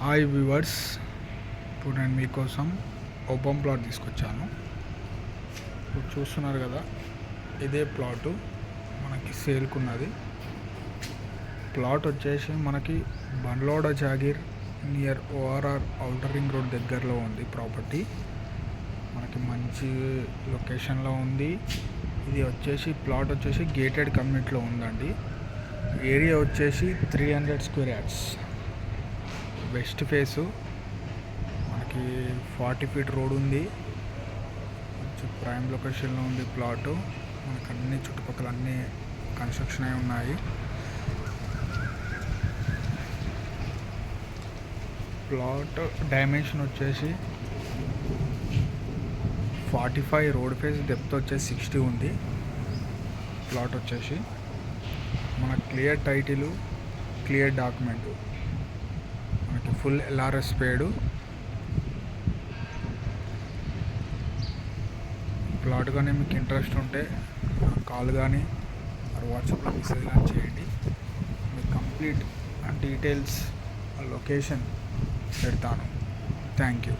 Hi viewers, ఇప్పుడు నేను మీకోసం ఓపెన్ ప్లాట్ తీసుకొచ్చాను. ఇప్పుడు చూస్తున్నారు కదా, ఇదే ప్లాటు మనకి సేల్కున్నది. ప్లాట్ వచ్చేసి మనకి Bandlaguda Jagir near ORR outer ring road దగ్గరలో ఉంది. ప్రాపర్టీ మనకి మంచి లొకేషన్లో ఉంది. ఇది వచ్చేసి ప్లాట్ వచ్చేసి గేటెడ్ కమ్యూనిటీలో ఉందండి. ఏరియా వచ్చేసి 300 స్క్వేర్ యార్డ్స్. వెస్ట్ ఫేసు మనకి 40 ఫీట్ రోడ్ ఉంది. కొంచెం ప్రైమ్ లొకేషన్లో ఉంది ప్లాటు. మనకు అన్ని చుట్టుపక్కల అన్నీ కన్స్ట్రక్షన్ అయి ఉన్నాయి. ప్లాట్ డైమెన్షన్ వచ్చేసి 45, రోడ్ ఫేస్ డెప్త్ వచ్చేసి 60 ఉంది. ప్లాట్ వచ్చేసి మన క్లియర్ టైటిల్, క్లియర్ డాక్యుమెంట్, మనకి ఫుల్ ఎల్ఆర్ఎస్ పేడు. ప్లాట్ కానీ మీకు ఇంట్రెస్ట్ ఉంటే కాల్ కానీ వాట్సాప్లో మెసేజ్ కానీ చేయండి. మీకు కంప్లీట్ డీటెయిల్స్, లొకేషన్ పెడతాను. Thank you.